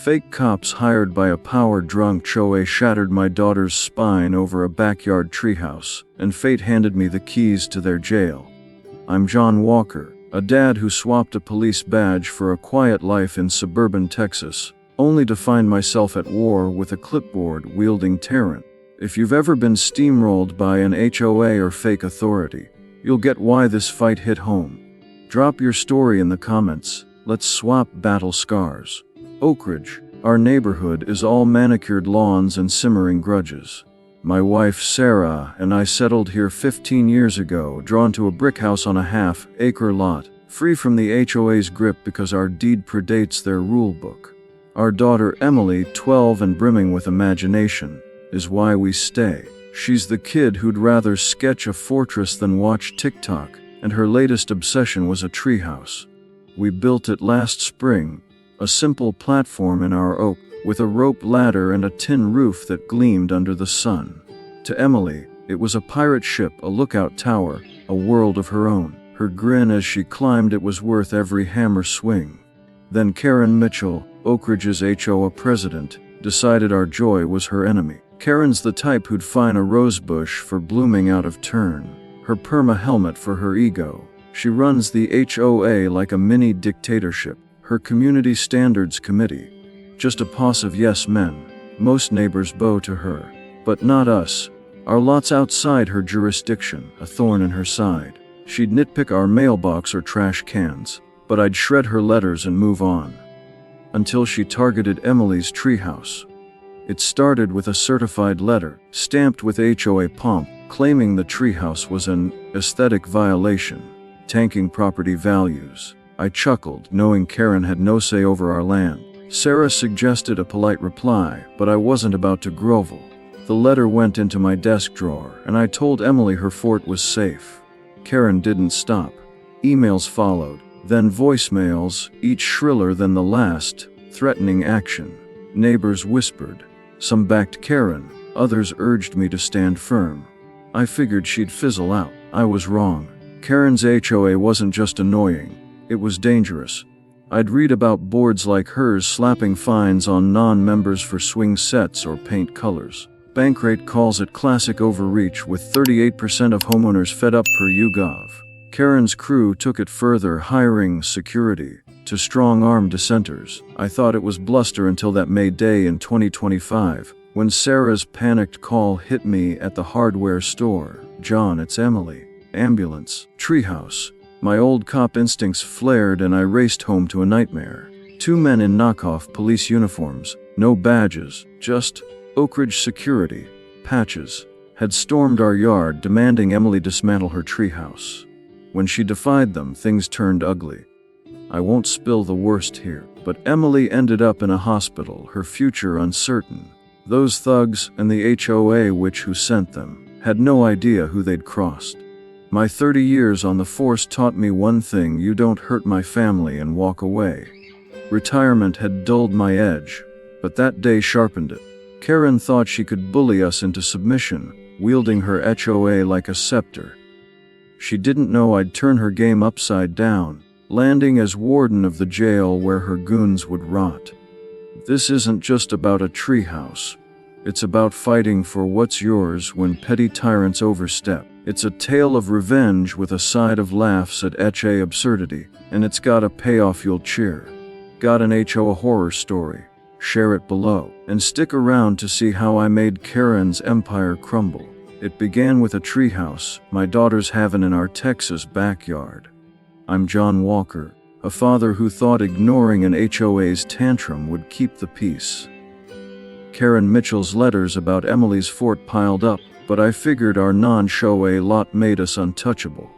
Fake cops hired by a power-drunk HOA shattered my daughter's spine over a backyard treehouse, and fate handed me the keys to their jail. I'm John Walker, a dad who swapped a police badge for a quiet life in suburban Texas, only to find myself at war with a clipboard-wielding tyrant. If you've ever been steamrolled by an HOA or fake authority, you'll get why this fight hit home. Drop your story in the comments. Let's swap battle scars. Oak Ridge, our neighborhood, is all manicured lawns and simmering grudges. My wife Sarah and I settled here 15 years ago, drawn to a brick house on a half-acre lot, free from the HOA's grip because our deed predates their rule book. Our daughter Emily, 12 and brimming with imagination, is why we stay. She's the kid who'd rather sketch a fortress than watch TikTok, and her latest obsession was a treehouse. We built it last spring, a simple platform in our oak, with a rope ladder and a tin roof that gleamed under the sun. To Emily, it was a pirate ship, a lookout tower, a world of her own. Her grin as she climbed it was worth every hammer swing. Then Karen Mitchell, Oak Ridge's HOA president, decided our joy was her enemy. Karen's the type who'd fine a rosebush for blooming out of turn, her perma-helmet for her ego. She runs the HOA like a mini dictatorship, her community standards committee. Just a posse of yes men. Most neighbors bow to her. But not us. Our lot's outside her jurisdiction, a thorn in her side. She'd nitpick our mailbox or trash cans, but I'd shred her letters and move on. Until she targeted Emily's treehouse. It started with a certified letter, stamped with HOA pomp, claiming the treehouse was an aesthetic violation, tanking property values. I chuckled, knowing Karen had no say over our land. Sarah suggested a polite reply, but I wasn't about to grovel. The letter went into my desk drawer, and I told Emily her fort was safe. Karen didn't stop. Emails followed, then voicemails, each shriller than the last, threatening action. Neighbors whispered. Some backed Karen, others urged me to stand firm. I figured she'd fizzle out. I was wrong. Karen's HOA wasn't just annoying, it was dangerous. I'd read about boards like hers slapping fines on non-members for swing sets or paint colors. Bankrate calls it classic overreach, with 38% of homeowners fed up per YouGov. Karen's crew took it further, hiring security to strong-arm dissenters. I thought it was bluster until that May day in 2025, when Sarah's panicked call hit me at the hardware store. John, it's Emily. Ambulance. Treehouse. My old cop instincts flared and I raced home to a nightmare. Two men in knockoff police uniforms, no badges, just Oak Ridge security, patches, had stormed our yard demanding Emily dismantle her treehouse. When she defied them, things turned ugly. I won't spill the worst here, but Emily ended up in a hospital, her future uncertain. Those thugs and the HOA witch who sent them had no idea who they'd crossed. My 30 years on the force taught me one thing: you don't hurt my family and walk away. Retirement had dulled my edge, but that day sharpened it. Karen thought she could bully us into submission, wielding her HOA like a scepter. She didn't know I'd turn her game upside down, landing as warden of the jail where her goons would rot. This isn't just about a treehouse. It's about fighting for what's yours when petty tyrants overstep. It's a tale of revenge with a side of laughs at HA absurdity, and it's got a payoff you'll cheer. Got an HOA horror story? Share it below, and stick around to see how I made Karen's empire crumble. It began with a treehouse, my daughters having in our Texas backyard. I'm John Walker, a father who thought ignoring an HOA's tantrum would keep the peace. Karen Mitchell's letters about Emily's fort piled up, but I figured our non-HOA lot made us untouchable.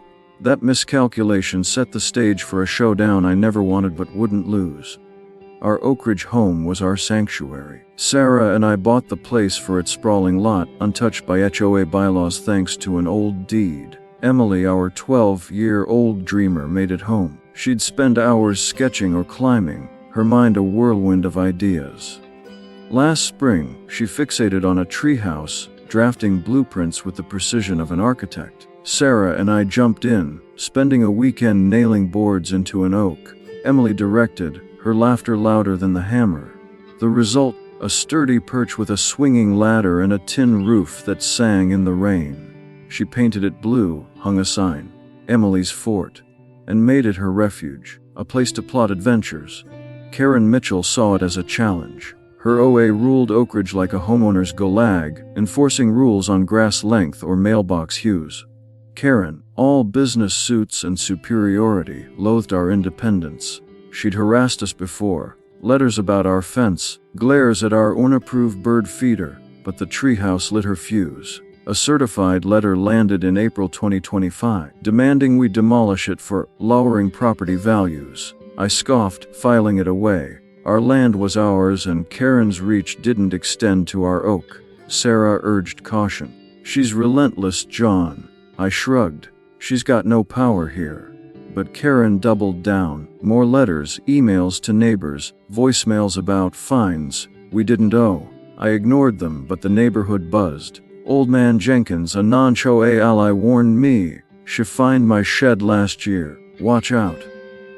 That miscalculation set the stage for a showdown I never wanted but wouldn't lose. Our Oak Ridge home was our sanctuary. Sarah and I bought the place for its sprawling lot, untouched by HOA bylaws thanks to an old deed. Emily, our 12-year-old dreamer, made it home. She'd spend hours sketching or climbing, her mind a whirlwind of ideas. Last spring, she fixated on a treehouse, drafting blueprints with the precision of an architect. Sarah and I jumped in, spending a weekend nailing boards into an oak. Emily directed, her laughter louder than the hammer. The result, a sturdy perch with a swinging ladder and a tin roof that sang in the rain. She painted it blue, hung a sign, Emily's Fort, and made it her refuge, a place to plot adventures. Karen Mitchell saw it as a challenge. Her OA ruled Oakridge like a homeowner's gulag, enforcing rules on grass length or mailbox hues. Karen, all business suits and superiority, loathed our independence. She'd harassed us before. Letters about our fence, glares at our unapproved bird feeder, but the treehouse lit her fuse. A certified letter landed in April 2025, demanding we demolish it for lowering property values. I scoffed, filing it away. Our land was ours and Karen's reach didn't extend to our oak. Sarah urged caution. She's relentless, John. I shrugged. She's got no power here. But Karen doubled down. More letters, emails to neighbors, voicemails about fines we didn't owe. I ignored them, but the neighborhood buzzed. Old Man Jenkins, a non-HOA ally, warned me. She fined my shed last year. Watch out.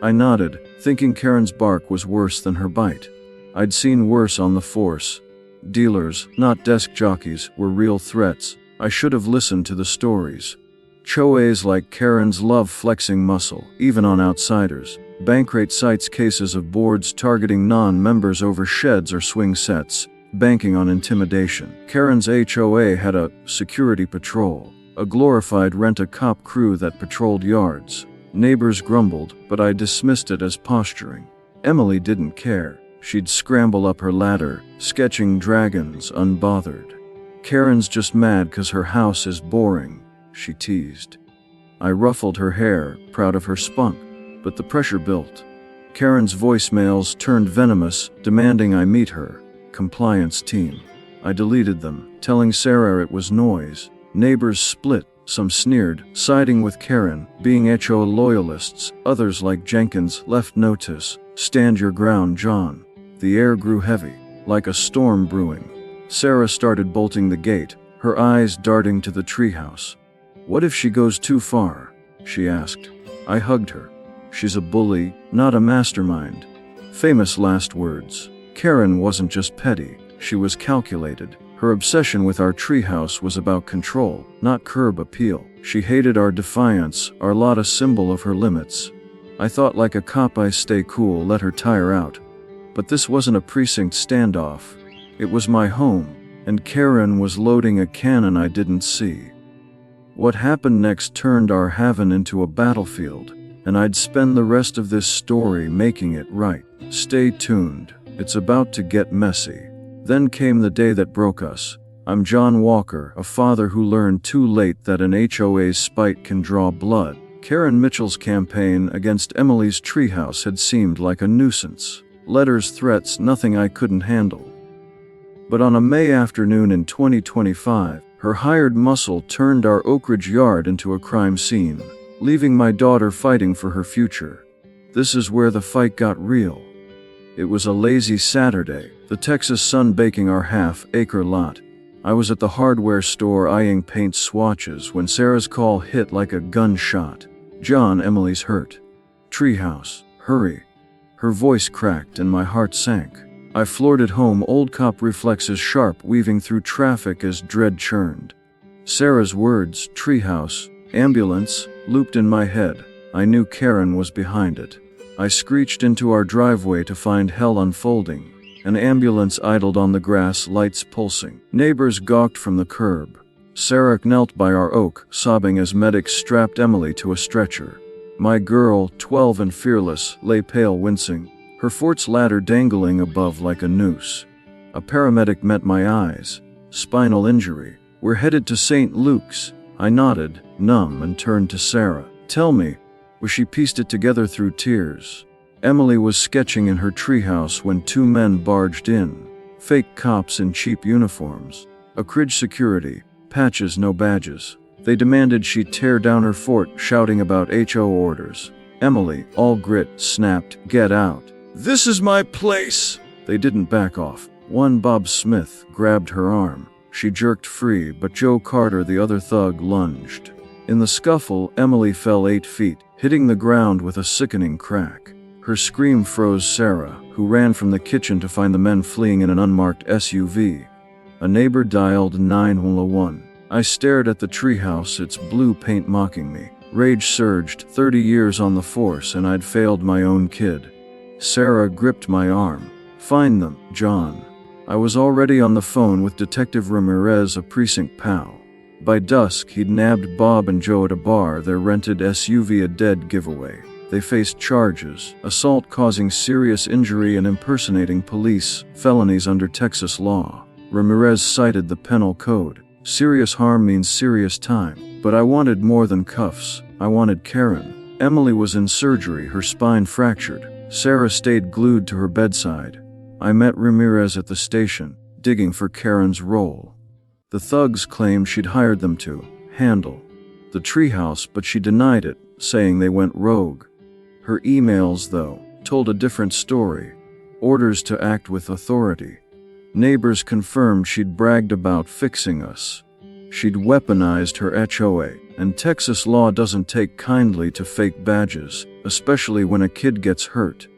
I nodded, thinking Karen's bark was worse than her bite. I'd seen worse on the force. Dealers, not desk jockeys, were real threats. I should have listened to the stories. HOAs like Karen's love flexing muscle, even on outsiders. Bankrate cites cases of boards targeting non-members over sheds or swing sets, banking on intimidation. Karen's HOA had a security patrol, a glorified rent-a-cop crew that patrolled yards. Neighbors grumbled, but I dismissed it as posturing. Emily didn't care. She'd scramble up her ladder, sketching dragons unbothered. Karen's just mad 'cause her house is boring, she teased. I ruffled her hair, proud of her spunk, but the pressure built. Karen's voicemails turned venomous, demanding I meet her. Compliance team. I deleted them, telling Sarah it was noise. Neighbors split. Some sneered, siding with Karen, being HOA loyalists. Others, like Jenkins, left notice. Stand your ground, John. The air grew heavy, like a storm brewing. Sarah started bolting the gate, her eyes darting to the treehouse. What if she goes too far? She asked. I hugged her. She's a bully, not a mastermind. Famous last words. Karen wasn't just petty, she was calculated. Her obsession with our treehouse was about control, not curb appeal. She hated our defiance, our lot a symbol of her limits. I thought like a cop I stay cool, let her tire out. But this wasn't a precinct standoff. It was my home, and Karen was loading a cannon I didn't see. What happened next turned our haven into a battlefield, and I'd spend the rest of this story making it right. Stay tuned, it's about to get messy. Then came the day that broke us. I'm John Walker, a father who learned too late that an HOA's spite can draw blood. Karen Mitchell's campaign against Emily's treehouse had seemed like a nuisance. Letters, threats, nothing I couldn't handle. But on a May afternoon in 2025, her hired muscle turned our Oakridge yard into a crime scene, leaving my daughter fighting for her future. This is where the fight got real. It was a lazy Saturday, the Texas sun baking our half-acre lot. I was at the hardware store eyeing paint swatches when Sarah's call hit like a gunshot. John, Emily's hurt. Treehouse, hurry. Her voice cracked and my heart sank. I floored at home, old cop reflexes sharp, weaving through traffic as dread churned. Sarah's words, treehouse, ambulance, looped in my head. I knew Karen was behind it. I screeched into our driveway to find hell unfolding. An ambulance idled on the grass, lights pulsing. Neighbors gawked from the curb. Sarah knelt by our oak, sobbing as medics strapped Emily to a stretcher. My girl, 12 and fearless, lay pale, wincing, her fort's ladder dangling above like a noose. A paramedic met my eyes. Spinal injury. We're headed to St. Luke's. I nodded, numb, and turned to Sarah. Tell me, she pieced it together through tears. Emily was sketching in her treehouse when two men barged in. Fake cops in cheap uniforms. Oakridge security, patches, no badges. They demanded she tear down her fort, shouting about HO orders. Emily, all grit, snapped, "Get out. This is my place." They didn't back off. One Bob Smith grabbed her arm. She jerked free, but Joe Carter, the other thug, lunged. In the scuffle, Emily fell 8 feet, hitting the ground with a sickening crack. Her scream froze Sarah, who who ran from the kitchen to find the men fleeing in an unmarked SUV. A neighbor dialed 911. I stared at the treehouse, its blue paint mocking me. Rage surged, 30 years on the force and I'd failed my own kid. Sarah gripped my arm. Find them, John. I was already on the phone with Detective Ramirez, a precinct pal. By dusk, he'd nabbed Bob and Joe at a bar, their rented SUV a dead giveaway. They faced charges: assault causing serious injury and impersonating police, felonies under Texas law. Ramirez cited the penal code. Serious harm means serious time. But I wanted more than cuffs. I wanted Karen. Emily was in surgery, her spine fractured. Sarah stayed glued to her bedside. I met Ramirez at the station, digging for Karen's role. The thugs claimed she'd hired them to handle the treehouse, but she denied it, saying they went rogue. Her emails, though, told a different story. Orders to act with authority. Neighbors confirmed she'd bragged about fixing us. She'd weaponized her HOA, and Texas law doesn't take kindly to fake badges, especially when a kid gets hurt.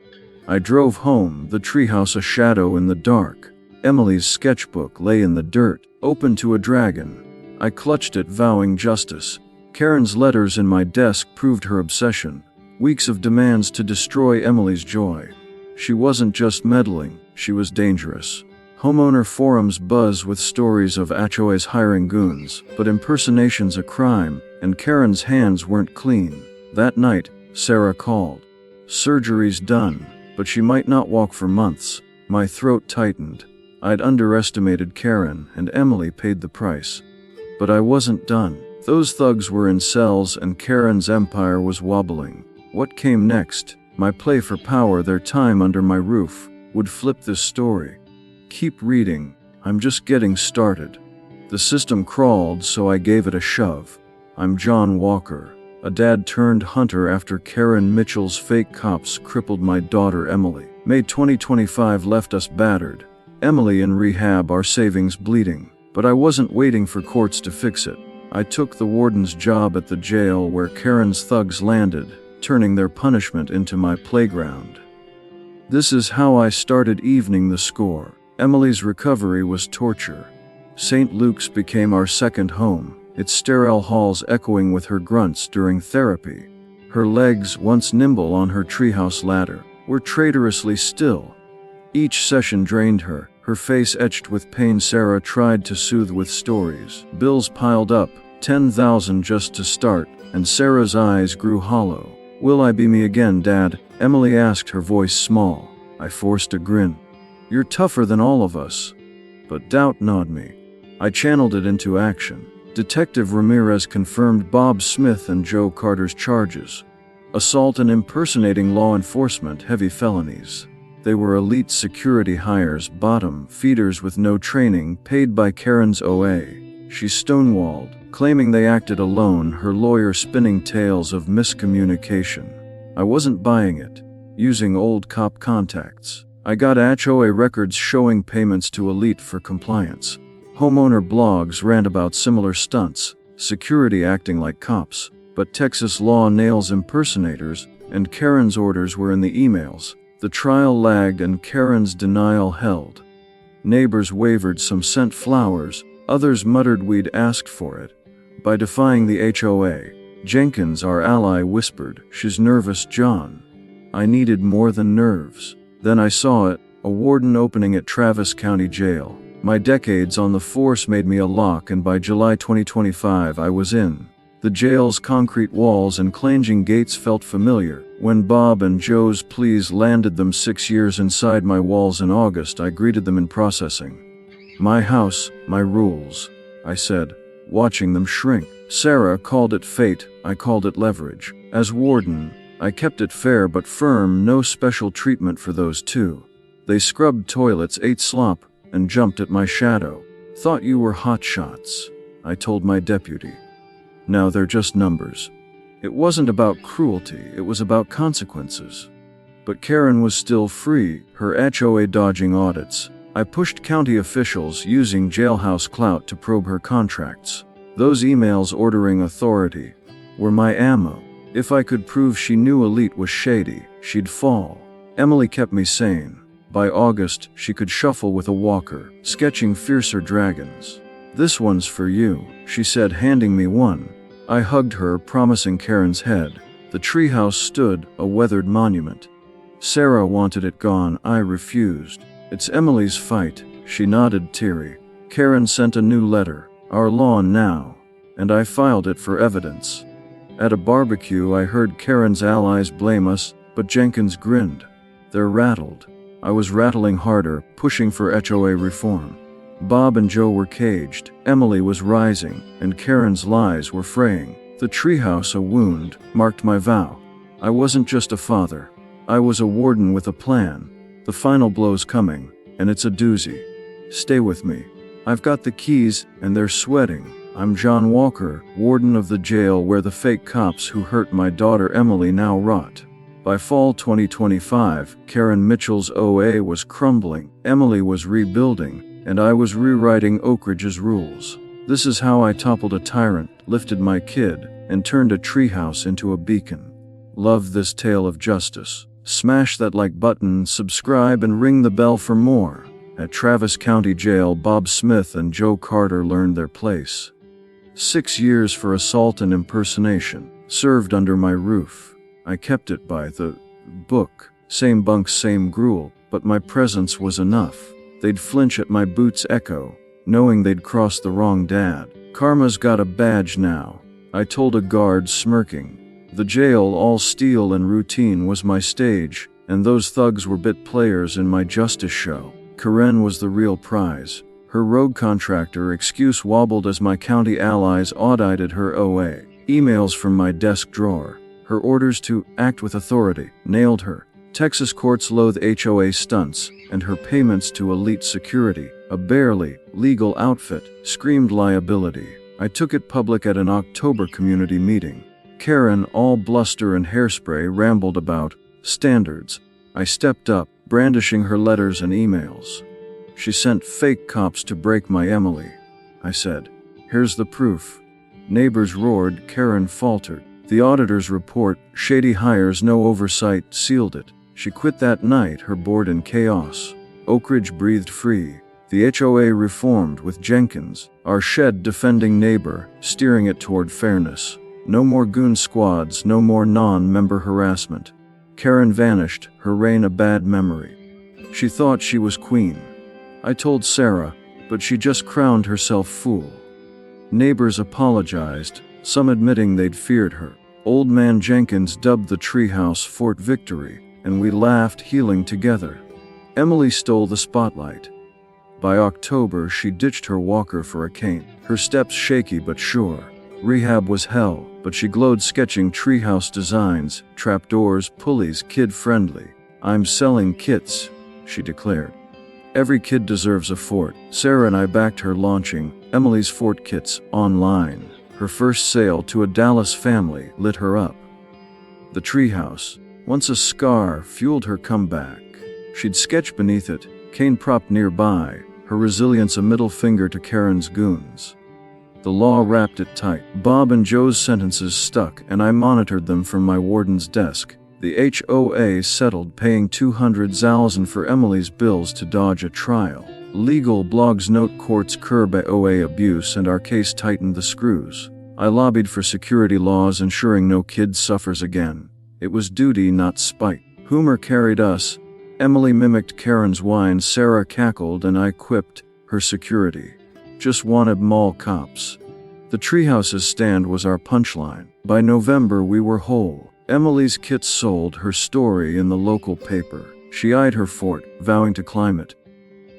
I drove home, the treehouse a shadow in the dark. Emily's sketchbook lay in the dirt, open to a dragon. I clutched it, vowing justice. Karen's letters in my desk proved her obsession. Weeks of demands to destroy Emily's joy. She wasn't just meddling, she was dangerous. Homeowner forums buzz with stories of HOAs hiring goons, but impersonation's a crime, and Karen's hands weren't clean. That night, Sarah called. Surgery's done, but she might not walk for months. My throat tightened. I'd underestimated Karen, and Emily paid the price. But I wasn't done. Those thugs were in cells, and Karen's empire was wobbling. What came next? My play for power, their time under my roof, would flip this story. Keep reading. I'm just getting started. The system crawled, so I gave it a shove. I'm John Walker, a dad turned hunter after Karen Mitchell's fake cops crippled my daughter Emily. May 2025 left us battered. Emily in rehab, our savings bleeding. But I wasn't waiting for courts to fix it. I took the warden's job at the jail where Karen's thugs landed, turning their punishment into my playground. This is how I started evening the score. Emily's recovery was torture. St. Luke's became our second home, its sterile halls echoing with her grunts during therapy. Her legs, once nimble on her treehouse ladder, were traitorously still. Each session drained her, her face etched with pain. Sarah tried to soothe with stories. Bills piled up, 10,000 just to start, and Sarah's eyes grew hollow. Will I be me again, Dad? Emily asked, her voice small. I forced a grin. You're tougher than all of us. But doubt gnawed me. I channeled it into action. Detective Ramirez confirmed Bob Smith and Joe Carter's charges. Assault and impersonating law enforcement, heavy felonies. They were elite security hires, bottom feeders with no training, paid by Karen's OA. She stonewalled, claiming they acted alone, her lawyer spinning tales of miscommunication. I wasn't buying it. Using old cop contacts, I got HOA records showing payments to elite for compliance. Homeowner blogs ran about similar stunts, security acting like cops, but Texas law nails impersonators, and Karen's orders were in the emails. The trial lagged and Karen's denial held. Neighbors wavered, some sent flowers, others muttered we'd asked for it. By defying the HOA, Jenkins, our ally, whispered, "She's nervous, John." I needed more than nerves. Then I saw it, a warden opening at Travis County Jail. My decades on the force made me a lock, and by July 2025 I was in. The jail's concrete walls and clanging gates felt familiar. When Bob and Joe's pleas landed them 6 years inside my walls in August, I greeted them in processing. My house, my rules, I said, watching them shrink. Sarah called it fate, I called it leverage. As warden, I kept it fair but firm, no special treatment for those two. They scrubbed toilets, ate slop, and jumped at my shadow. Thought you were hotshots, I told my deputy. Now they're just numbers. It wasn't about cruelty, it was about consequences. But Karen was still free, her HOA dodging audits. I pushed county officials, using jailhouse clout to probe her contracts. Those emails ordering authority were my ammo. If I could prove she knew elite was shady, she'd fall. Emily kept me sane. By August, she could shuffle with a walker, sketching fiercer dragons. "This one's for you," she said, handing me one. I hugged her, promising Karen's head. The treehouse stood, a weathered monument. Sarah wanted it gone, I refused. "It's Emily's fight," she nodded, teary. Karen sent a new letter, "Our lawn now," and I filed it for evidence. At a barbecue, I heard Karen's allies blame us, but Jenkins grinned. They're rattled. I was rattling harder, pushing for HOA reform. Bob and Joe were caged, Emily was rising, and Karen's lies were fraying. The treehouse, a wound, marked my vow. I wasn't just a father. I was a warden with a plan. The final blow's coming, and it's a doozy. Stay with me. I've got the keys, and they're sweating. I'm John Walker, warden of the jail where the fake cops who hurt my daughter Emily now rot. By fall 2025, Karen Mitchell's OA was crumbling, Emily was rebuilding, and I was rewriting Oak Ridge's rules. This is how I toppled a tyrant, lifted my kid, and turned a treehouse into a beacon. Love this tale of justice? Smash that like button, subscribe, and ring the bell for more. At Travis County Jail, Bob Smith and Joe Carter learned their place. 6 years for assault and impersonation, served under my roof. I kept it by the book. Same bunks, same gruel, but my presence was enough. They'd flinch at my boots' echo, knowing they'd crossed the wrong dad. Karma's got a badge now, I told a guard, smirking. The jail, all steel and routine, was my stage, and those thugs were bit players in my justice show. Karen was the real prize. Her rogue contractor excuse wobbled as my county allies audited her OA. Emails from my desk drawer. Her orders to act with authority nailed her. Texas courts loathe HOA stunts, and her payments to elite security, a barely legal outfit, screamed liability. I took it public at an October community meeting. Karen, all bluster and hairspray, rambled about standards. I stepped up, brandishing her letters and emails. She sent fake cops to break my Emily. I said, "Here's the proof." Neighbors roared, Karen faltered. The auditor's report, shady hires, no oversight, sealed it. She quit that night, her board in chaos. Oak Ridge breathed free. The HOA reformed with Jenkins, our shed defending neighbor, steering it toward fairness. No more goon squads, no more non-member harassment. Karen vanished, her reign a bad memory. She thought she was queen. I told Sarah, but she just crowned herself fool. Neighbors apologized, some admitting they'd feared her. Old man Jenkins dubbed the treehouse Fort Victory, and we laughed, healing together. Emily stole the spotlight. By October, she ditched her walker for a cane, her steps shaky but sure. Rehab was hell, but she glowed, sketching treehouse designs, trapdoors, pulleys, kid-friendly. "I'm selling kits," she declared. "Every kid deserves a fort." Sarah and I backed her, launching Emily's Fort Kits online. Her first sale to a Dallas family lit her up. The treehouse, once a scar, fueled her comeback. She'd sketch beneath it, cane propped nearby, her resilience a middle finger to Karen's goons. The law wrapped it tight. Bob and Joe's sentences stuck, and I monitored them from my warden's desk. The HOA settled, paying $200,000 for Emily's bills to dodge a trial. Legal blogs note courts curb OA abuse, and our case tightened the screws. I lobbied for security laws ensuring no kid suffers again. It was duty, not spite. Humor carried us. Emily mimicked Karen's whine, Sarah cackled, and I quipped, her security just wanted mall cops. The treehouse's stand was our punchline. By November, we were whole. Emily's kits sold, her story in the local paper. She eyed her fort, vowing to climb it.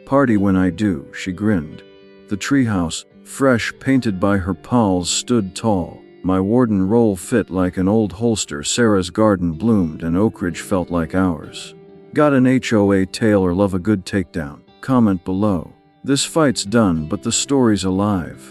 "Party when I do," she grinned. The treehouse, fresh painted by her pals, stood tall. My warden roll fit like an old holster. Sarah's garden bloomed, and Oak Ridge felt like ours. Got an HOA tale or love a good takedown? Comment below. This fight's done, but the story's alive.